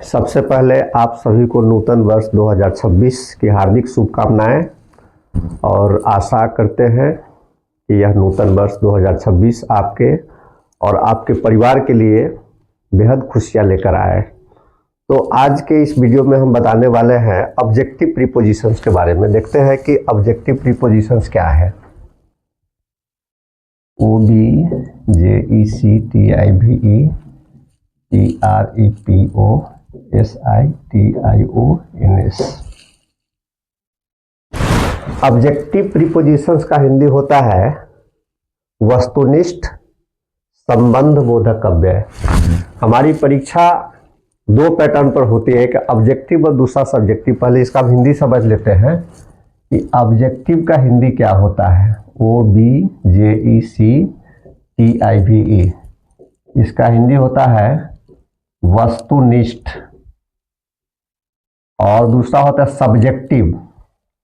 सबसे पहले आप सभी को नूतन वर्ष 2026 की हार्दिक शुभकामनाएं और आशा करते हैं कि यह नूतन वर्ष 2026 आपके और आपके परिवार के लिए बेहद खुशियां लेकर आए। तो आज के इस वीडियो में हम बताने वाले हैं ऑब्जेक्टिव प्रीपोजिशंस के बारे में। देखते हैं कि ऑब्जेक्टिव प्रीपोजिशंस क्या है। OBJECTIVETREPOSITIONS। ऑब्जेक्टिव प्रीपोजिशंस का हिंदी होता है वस्तुनिष्ठ संबंध बोधक अव्यय। हमारी परीक्षा दो पैटर्न पर होती है, एक ऑब्जेक्टिव और दूसरा सब्जेक्टिव। पहले इसका हम हिंदी समझ लेते हैं कि ऑब्जेक्टिव का हिंदी क्या होता है। OBJECTIVE, इसका हिंदी होता है वस्तुनिष्ठ। और दूसरा होता है सब्जेक्टिव,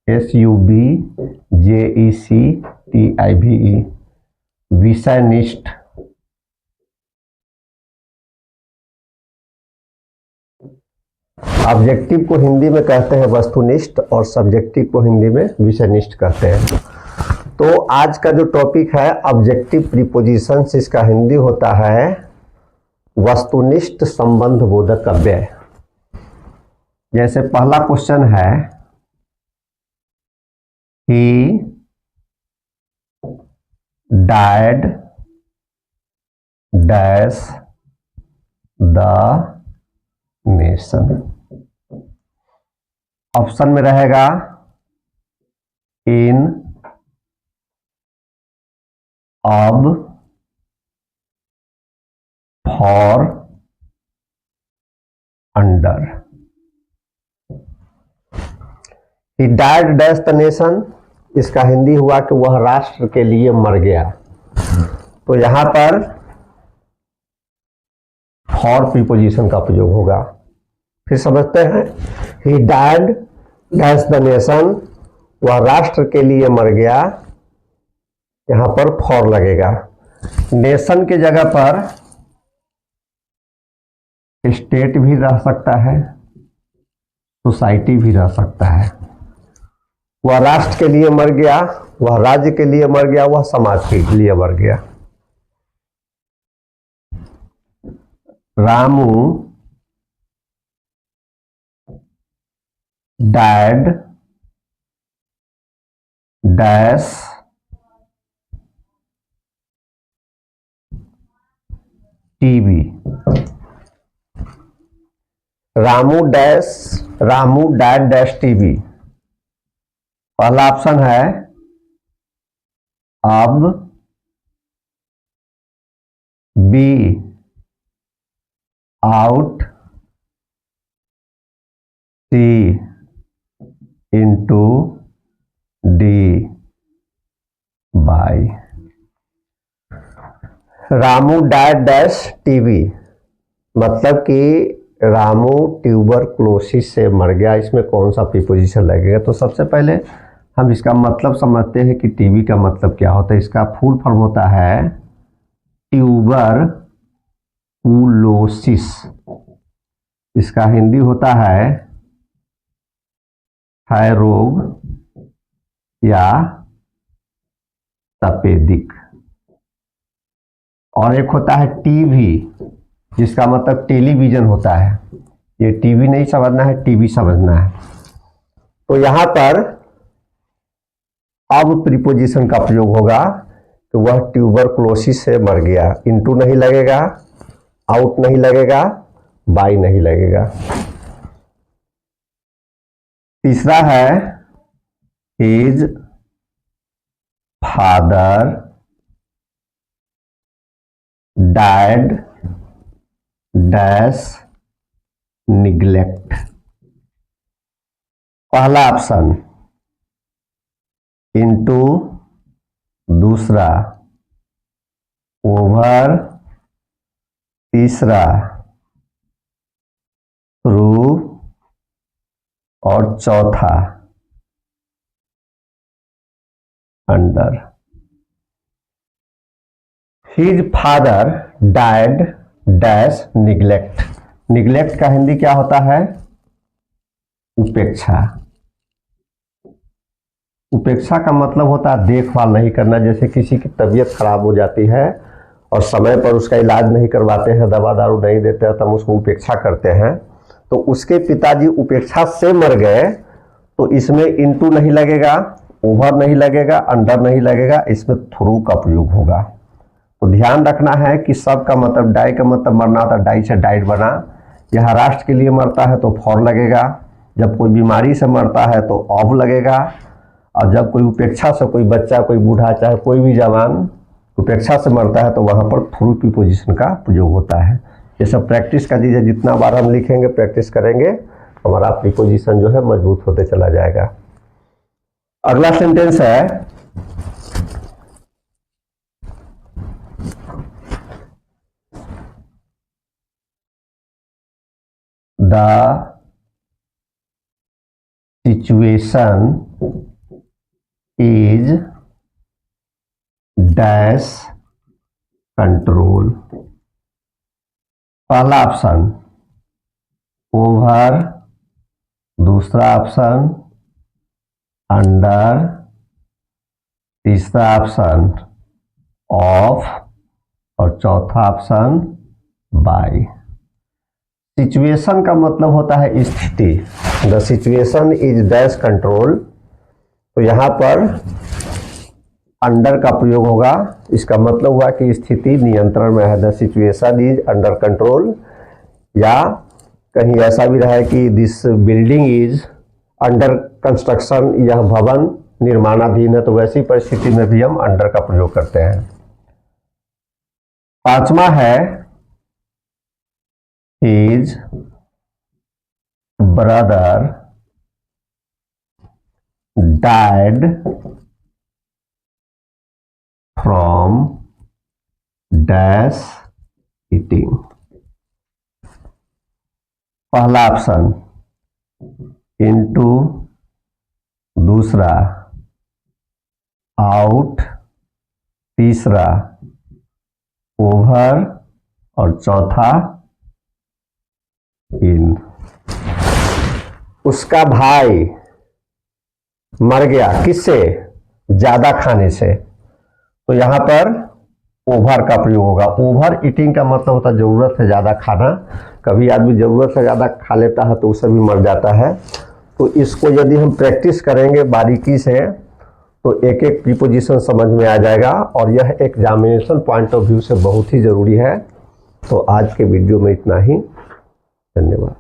SUBJECTIVE, विषयनिष्ठ। ऑब्जेक्टिव को हिंदी में कहते हैं वस्तुनिष्ठ और सब्जेक्टिव को हिंदी में विषयनिष्ठ कहते हैं। तो आज का जो टॉपिक है ऑब्जेक्टिव प्रीपोजिशंस, इसका हिंदी होता है वस्तुनिष्ठ संबंध बोधक अव्यय। जैसे पहला क्वेश्चन है, he died dash the nation। Option में रहेगा इन, अब, for, under. He died dash the nation, इसका हिंदी हुआ कि वह राष्ट्र के लिए मर गया। तो यहां पर फॉर प्रीपोजिशन का प्रयोग होगा। फिर समझते हैं, he died dash the nation, वह राष्ट्र के लिए मर गया। यहां पर फॉर लगेगा। नेशन के जगह पर स्टेट भी रह सकता है, सोसाइटी भी रह सकता है। वह राष्ट्र के लिए मर गया, वह राज्य के लिए मर गया, वह समाज के लिए मर गया। Ramu died dash TB. Ramu died dash TB. पहला ऑप्शन है of, B, out, C, into, D, by. Ramu died dash TB मतलब कि रामू ट्यूबरक्लोसिस से मर गया। इसमें कौन सा प्रीपोजिशन लगेगा? तो सबसे पहले हम इसका मतलब समझते हैं कि टीबी का मतलब क्या होता है। इसका फुल फॉर्म होता है ट्यूबरकुलोसिस। इसका हिंदी होता है क्षय रोग या तपेदिक। और एक होता है टीवी, जिसका मतलब टेलीविजन होता है। ये टीवी नहीं समझना है, टीवी समझना है। तो यहां पर अब प्रीपोजिशन का प्रयोग होगा तो वह ट्यूबरक्लोसिस से मर गया। इनटू नहीं लगेगा, आउट नहीं लगेगा, बाई नहीं लगेगा। तीसरा है his father died dash neglect. पहला ऑप्शन इनटू, दूसरा ओवर, तीसरा थ्रू और चौथा under. His father died dash neglect neglect का हिंदी क्या होता है? उपेक्षा। उपेक्षा का मतलब होता है देखभाल नहीं करना। जैसे किसी की तबीयत खराब हो जाती है और समय पर उसका इलाज नहीं करवाते हैं, दवा दारू नहीं देते हैं, तो हम उसको उपेक्षा करते हैं। तो उसके पिताजी उपेक्षा से मर गए, तो इसमें इनटू नहीं लगेगा, ओवर नहीं लगेगा, अंडर नहीं लगेगा, इसमें थ्रू का प्रयोग होगा। तो ध्यान रखना है कि सब का मतलब, डाई का मतलब मरना था, डाई से डाइट बना। यह राष्ट्र के लिए मरता है तो फॉर लगेगा, जब कोई बीमारी से मरता है तो ऑफ लगेगा, और जब कोई उपेक्षा से, कोई बच्चा, कोई बूढ़ा, चाहे कोई भी जवान उपेक्षा से मरता है तो वहाँ पर थ्रू प्रीपोजिशन का प्रयोग होता है। ये सब प्रैक्टिस कर दीजिए, जितना बार हम लिखेंगे, प्रैक्टिस करेंगे, हमारा प्रीपोजिशन जो है मजबूत होते चला जाएगा। अगला सेंटेंस है, the situation is dash control. पहला ऑप्शन ओवर, दूसरा ऑप्शन अंडर, तीसरा ऑप्शन ऑफ और चौथा ऑप्शन बाय। सिचुएशन का मतलब होता है स्थिति। The situation is dash control, तो यहाँ पर अंडर का प्रयोग होगा। इसका मतलब हुआ कि स्थिति नियंत्रण में है। The situation is under control, या कहीं ऐसा भी रहा है कि this building is under construction, यह भवन निर्माणाधीन है, तो वैसी परिस्थिति में भी हम अंडर का प्रयोग करते हैं। पांचवा है his brother died from dash eating. पहला ऑप्शन इनटू, दूसरा आउट, तीसरा ओवर और चौथा इन। उसका भाई मर गया, किससे? ज्यादा खाने से, तो यहां पर ओवर का प्रयोग होगा। ओवर ईटिंग का मतलब होता है जरूरत से ज्यादा खाना। कभी आदमी जरूरत से ज्यादा खा लेता है तो उससे भी मर जाता है। तो इसको यदि हम प्रैक्टिस करेंगे बारीकी से तो एक एक प्रीपोजिशन समझ में आ जाएगा, और यह एग्जामिनेशन पॉइंट ऑफ व्यू से बहुत ही जरूरी है। तो आज के वीडियो में इतना ही, धन्यवाद।